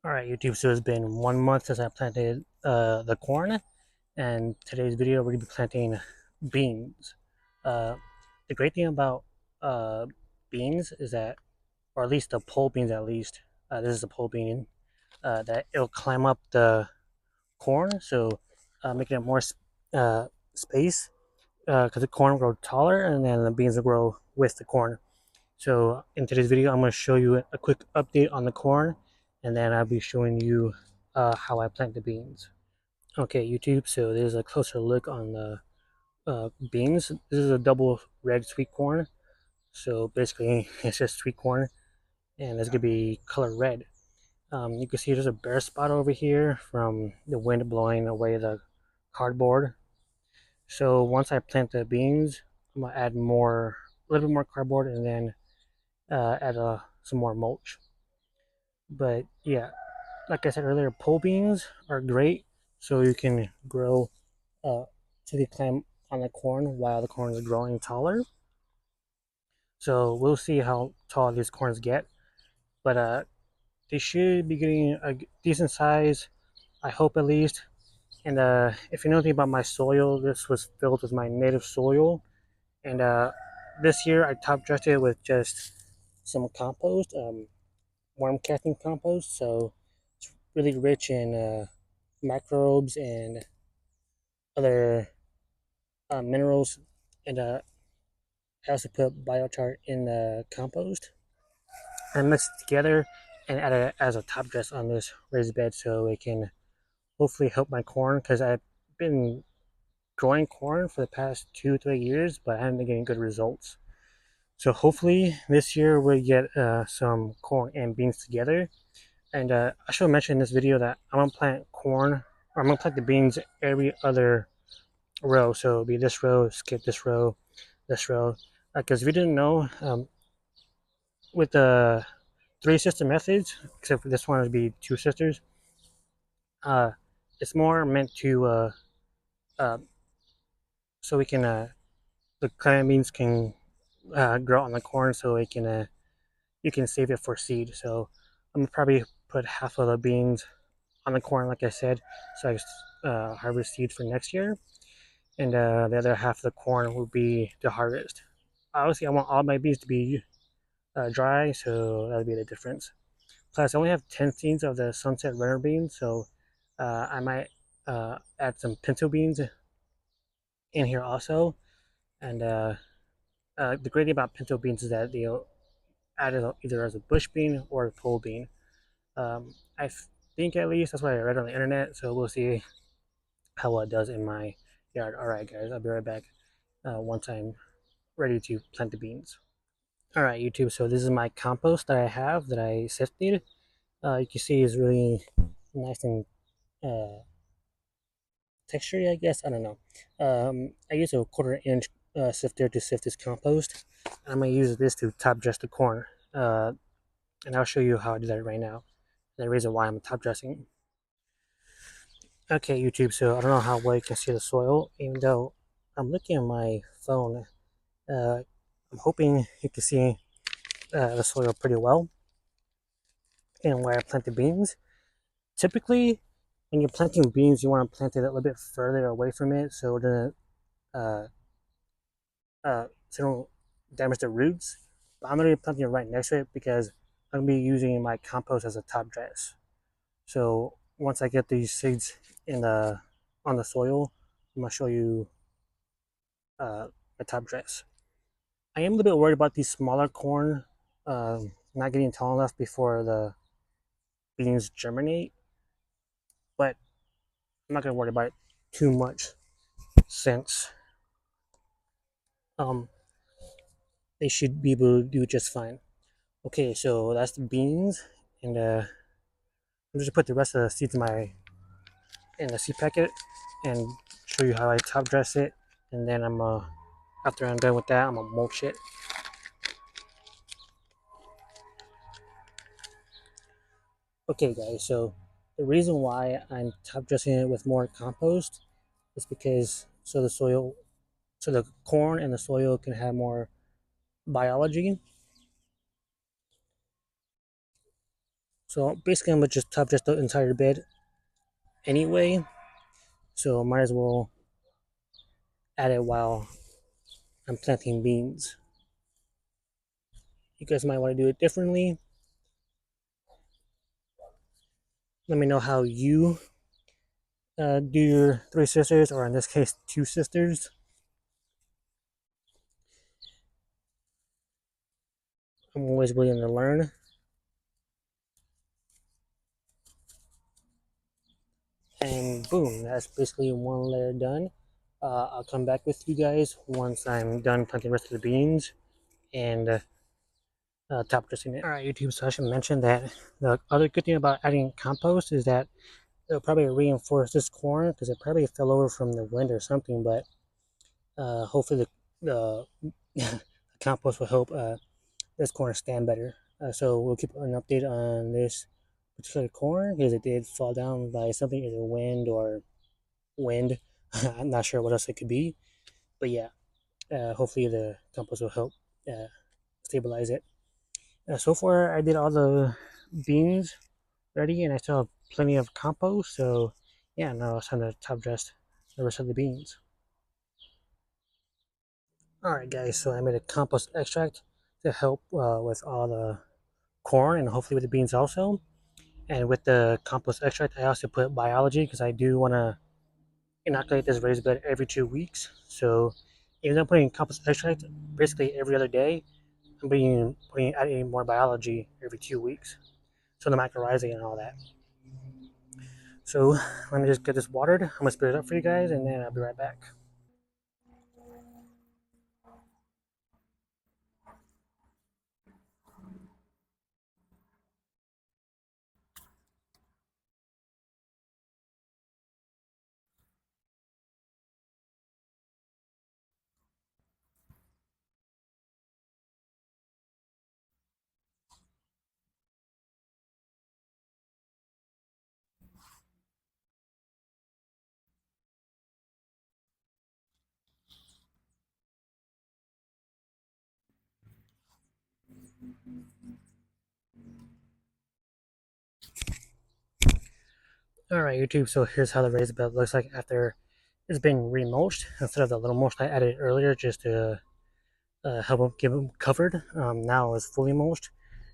All right, YouTube. So it's been 1 month since I planted the corn, and today's video we're gonna be planting beans. Uh, the great thing about uh, beans is that, or at least the pole beans, this is a pole bean, that it'll climb up the corn, so making it more uh, space because the corn will grow taller, and then the beans will grow with the corn. So in today's video, I'm going to show you a quick update on the corn, and then I'll be showing you how I plant the beans. Okay, YouTube, so this is a closer look on the beans. This is a double red sweet corn. So basically, it's just sweet corn, and it's going to be color red. You can see there's a bare spot over here from the wind blowing away the cardboard. So once I plant the beans, I'm going to add a little bit more cardboard, and then add some more mulch. But yeah, like I said earlier, pole beans are great, so you can grow to the climb on the corn while the corn is growing taller. So we'll see how tall these corns get, but they should be getting a decent size, I hope at least. And if you know anything about my soil, this was filled with my native soil, and this year I top dressed it with just some compost, worm catching compost. So it's really rich in microbes and other minerals. And I also put biochar in the compost and mix it together and add it as a top dress on this raised bed so it can hopefully help my corn because I've been growing corn for the past 2 3 years, but I haven't been getting good results. So hopefully this year we'll get some corn and beans together. And I should mention in this video that I'm gonna plant corn, or I'm gonna plant the beans every other row. So it'll be this row, skip this row, this row. Because if you didn't know, with the three sister methods, except for this one would be two sisters, uh, it's more meant to uh, so we can the clan beans can grow on the corn, so it can you can save it for seed. So I'm gonna probably put half of the beans on the corn, like I said, so I harvest seed for next year, and the other half of the corn will be to harvest. Obviously, I want all my beans to be dry, so that'll be the difference. Plus, I only have 10 seeds of the Sunset Runner beans, so I might add some pinto beans in here also. And the great thing about pinto beans is that they'll add it either as a bush bean or a pole bean. I think at least that's what I read on the internet, so we'll see how well it does in my yard. All right, guys, I'll be right back once I'm ready to plant the beans. All right, YouTube. So this is my compost that I have that I sifted. You can see is really nice and uh, textured, I guess. I don't know. I use a 1/4 inch sifter to sift this compost. I'm gonna use this to top dress the corn, and I'll show you how I do that right now. The reason why I'm top dressing. Okay, YouTube. So I don't know how well you can see the soil, even though I'm looking at my phone. Uh, I'm hoping you can see the soil pretty well and where I plant the beans. Typically, when you're planting beans, you want to plant it a little bit further away from it so it doesn't uh, so don't damage the roots. But I'm gonna be planting it right next to it because I'm gonna be using my compost as a top dress. So once I get these seeds in the on the soil, I'm gonna show you my top dress. I am a little bit worried about these smaller corn not getting tall enough before the beans germinate, but I'm not gonna worry about it too much since um, they should be able to do just fine. Okay, so that's the beans, and I'm just put the rest of the seeds in the seed packet and show you how I top dress it, and then after I'm done with that, I'm gonna mulch it. Okay, guys, so the reason why I'm top dressing it with more compost is because so the corn and the soil can have more biology. So basically, I'm gonna just top just the entire bed anyway. So might as well add it while I'm planting beans. You guys might want to do it differently. Let me know how you do your three sisters, or in this case, two sisters. I'm always willing to learn. And boom, that's basically one layer done. I'll come back with you guys once I'm done planting the rest of the beans and top dressing it. Alright, YouTube, so I should mention that the other good thing about adding compost is that it'll probably reinforce this corn because it probably fell over from the wind or something, but hopefully the compost will help this corn stand better. So we'll keep an update on this particular corn because it did fall down by something, either wind or wind. I'm not sure what else it could be, but yeah, hopefully the compost will help uh, stabilize it. So far, I did all the beans ready, and I still have plenty of compost. So yeah, now it's time to top dress the rest of the beans. All right, guys. So I made a compost extract to help with all the corn and hopefully with the beans also. And with the compost extract, I also put biology because I do want to inoculate this raised bed every 2 weeks. So even though I'm putting compost extract basically every other day, I'm adding more biology every 2 weeks. So the mycorrhizae and all that. So let me just get this watered. I'm gonna spit it up for you guys, and then I'll be right back. All right, YouTube. So here's how the raised bed looks like after it's been remulched instead of the little mulch I added earlier, just to help them give them covered. Now it's fully mulched,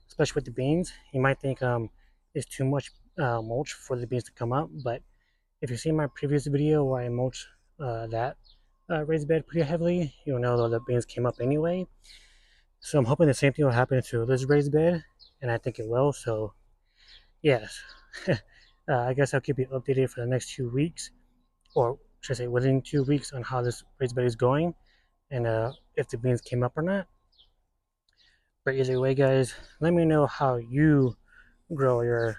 especially with the beans. You might think it's too much mulch for the beans to come up, but if you see my previous video where I mulched that raised bed pretty heavily, you'll know that the beans came up anyway. So I'm hoping the same thing will happen to this raised bed, and I think it will. So yes, I guess I'll keep you updated for the next 2 weeks, or should I say within 2 weeks, on how this raised bed is going and if the beans came up or not. But either way, guys, let me know how you grow your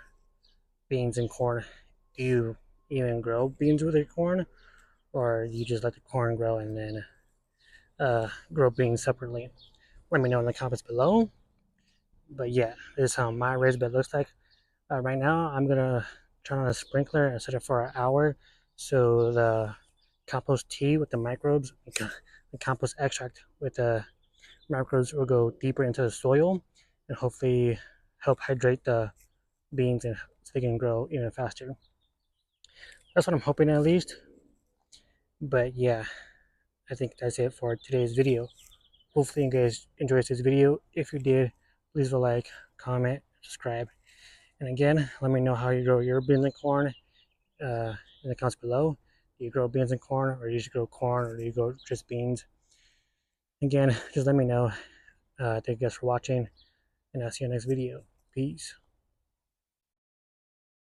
beans and corn. Do you even grow beans with your corn, or do you just let the corn grow and then grow beans separately? Let me know in the comments below. But yeah, this is how my raised bed looks like. Right now, I'm gonna turn on a sprinkler and set it for an hour, so the compost tea with the microbes, the compost extract with the microbes will go deeper into the soil and hopefully help hydrate the beans and so they can grow even faster. That's what I'm hoping at least. But yeah, I think that's it for today's video. Hopefully you guys enjoyed this video. If you did, please leave a like, comment, subscribe. And again, let me know how you grow your beans and corn in the comments below. Do you grow beans and corn, or do you just grow corn, or do you grow just beans? Again, just let me know. Thank you guys for watching, and I'll see you next video. Peace.